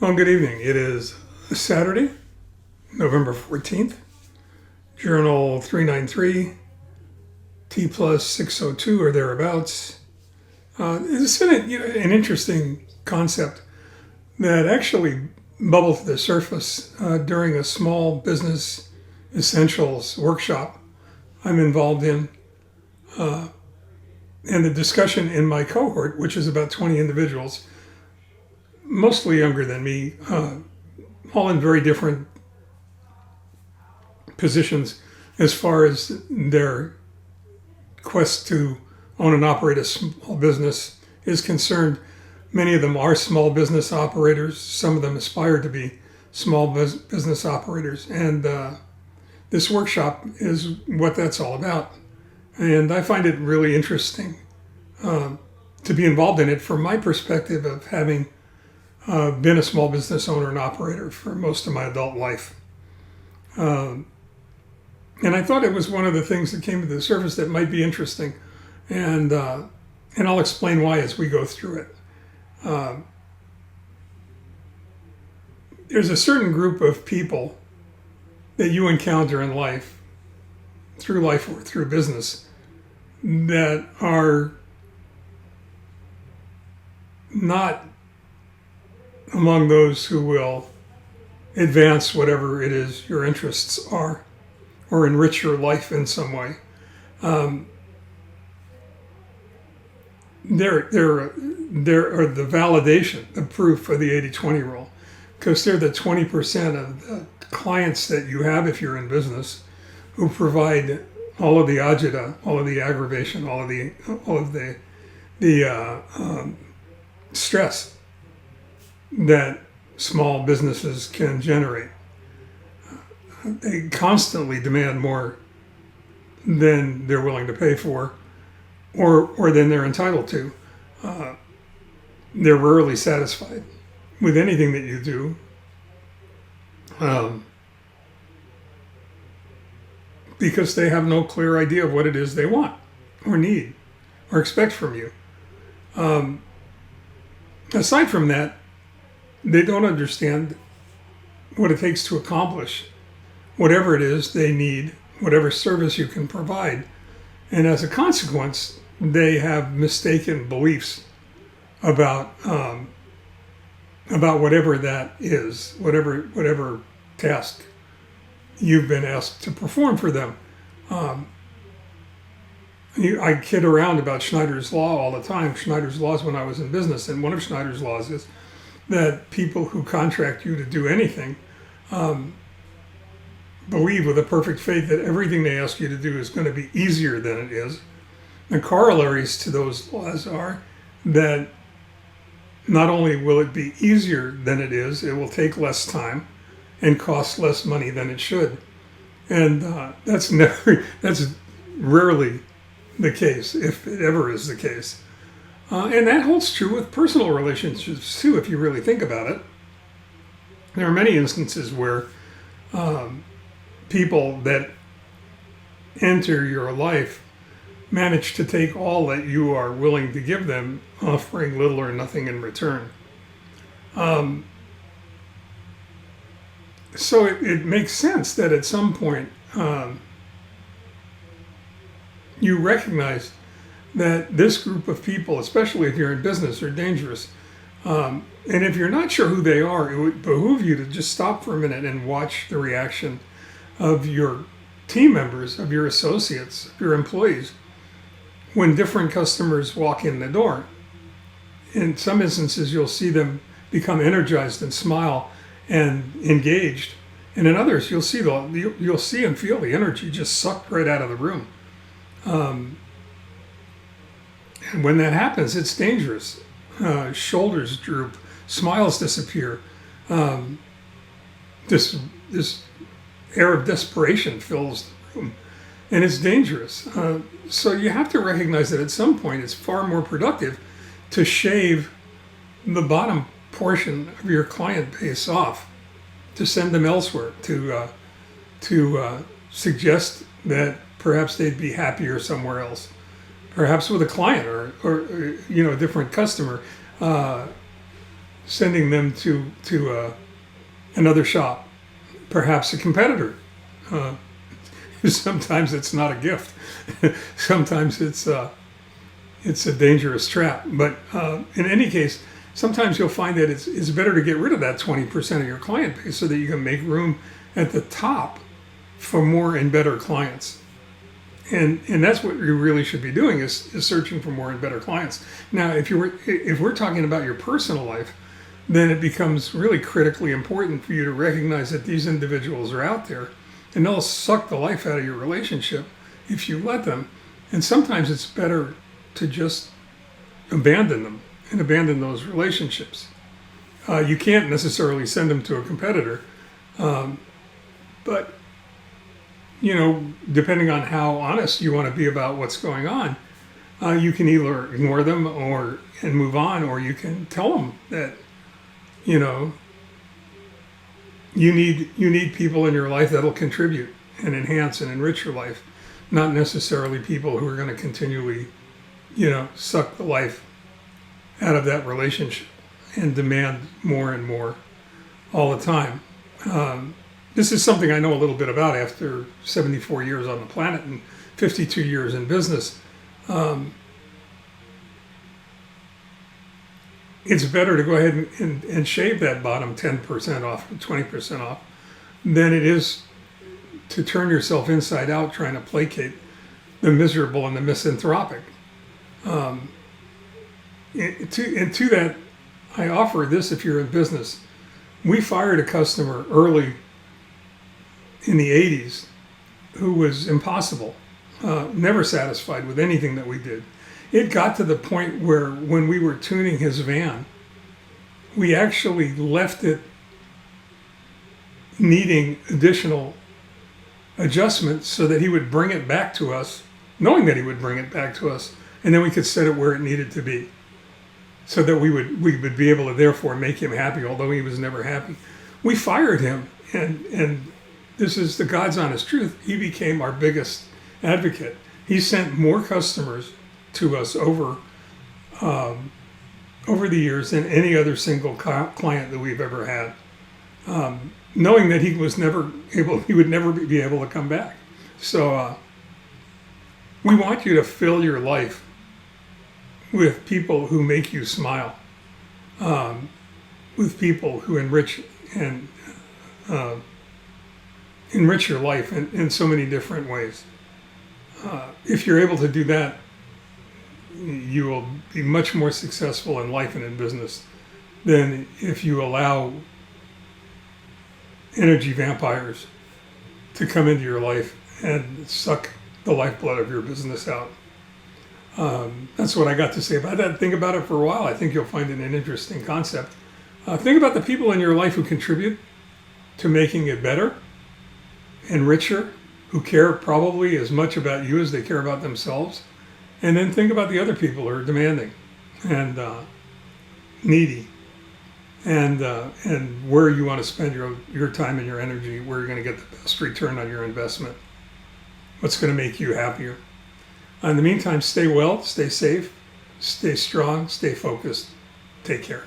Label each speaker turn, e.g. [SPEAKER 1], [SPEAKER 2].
[SPEAKER 1] Well, good evening. It is Saturday, November 14th. Journal 393, T+602 or thereabouts. It's been an interesting concept that actually bubbled to the surface during a small business essentials workshop I'm involved in. And the discussion in my cohort, which is about 20 individuals, mostly younger than me, all in very different positions as far as their quest to own and operate a small business is concerned. Many of them are small business operators. Some of them aspire to be small business operators. And this workshop is what that's all about. And I find it really interesting to be involved in it from my perspective of having been a small business owner and operator for most of my adult life. And I thought it was one of the things that came to the surface that might be interesting. And I'll explain why as we go through it. There's a certain group of people that you encounter in life or through business, that are not among those who will advance whatever it is your interests are or enrich your life in some way. They're the validation, the proof of the 80-20 rule, because they're the 20% of the clients that you have if you're in business who provide all of the agita, all of the aggravation, all of the stress that small businesses can generate. They constantly demand more than they're willing to pay for, or than they're entitled to. They're rarely satisfied with anything that you do. Because they have no clear idea of what it is they want or need or expect from you. Aside from that, they don't understand what it takes to accomplish whatever it is they need, whatever service you can provide. And as a consequence, they have mistaken beliefs about whatever that is, whatever task you've been asked to perform for them. I kid around about Schneider's Law all the time. Schneider's Law is when I was in business, and one of Schneider's laws is that people who contract you to do anything believe with a perfect faith that everything they ask you to do is going to be easier than it is. The corollaries to those laws are that not only will it be easier than it is, it will take less time and cost less money than it should. And that's rarely the case, if it ever is the case. And that holds true with personal relationships too, if you really think about it. There are many instances where people that enter your life manage to take all that you are willing to give them, offering little or nothing in return. So it makes sense that at some point you recognize that this group of people, especially if you're in business, are dangerous. And if you're not sure who they are, it would behoove you to just stop for a minute and watch the reaction of your team members, of your associates, of your employees, when different customers walk in the door. In some instances, you'll see them become energized and smile and engaged. And in others, you'll see and feel the energy just sucked right out of the room. And when that happens, it's dangerous. Shoulders droop, smiles disappear. This air of desperation fills the room, and it's dangerous. So you have to recognize that at some point it's far more productive to shave the bottom portion of your client base off, to send them elsewhere, to suggest that perhaps they'd be happier somewhere else, perhaps with a client or a different customer. sending them to another shop, perhaps a competitor. Sometimes it's not a gift. Sometimes it's a dangerous trap. But in any case, sometimes you'll find that it's better to get rid of that 20% of your client base so that you can make room at the top for more and better clients. And that's what you really should be doing is searching for more and better clients. Now, if we're talking about your personal life, then it becomes really critically important for you to recognize that these individuals are out there and they'll suck the life out of your relationship if you let them. And sometimes it's better to just abandon them and abandon those relationships. You can't necessarily send them to a competitor, but depending on how honest you want to be about what's going on, you can either ignore them and move on, or you can tell them that you need people in your life that'll contribute and enhance and enrich your life, not necessarily people who are going to continually suck the life out of that relationship and demand more and more all the time. This is something I know a little bit about after 74 years on the planet and 52 years in business. It's better to go ahead and shave that bottom 10% off, 20% off, than it is to turn yourself inside out trying to placate the miserable and the misanthropic. And to that, I offer this if you're in business. We fired a customer early in the 80s who was impossible, never satisfied with anything that we did. It got to the point where when we were tuning his van, we actually left it needing additional adjustments so that he would bring it back to us, knowing that he would bring it back to us, and then we could set it where it needed to be, so that we would be able to therefore make him happy, although he was never happy. We fired him, and this is the God's honest truth. He became our biggest advocate. He sent more customers to us over the years than any other single client that we've ever had, knowing that he would never be able to come back. So we want you to fill your life with people who make you smile, with people who enrich your life in so many different ways. If you're able to do that, you will be much more successful in life and in business than if you allow energy vampires to come into your life and suck the lifeblood of your business out. That's what I got to say about that. Think about it for a while. I think you'll find it an interesting concept. Think about the people in your life who contribute to making it better and richer, who care probably as much about you as they care about themselves. And then think about the other people who are demanding and needy, and where you want to spend your time and your energy, where you're going to get the best return on your investment, what's going to make you happier. In the meantime, stay well, stay safe, stay strong, stay focused. Take care.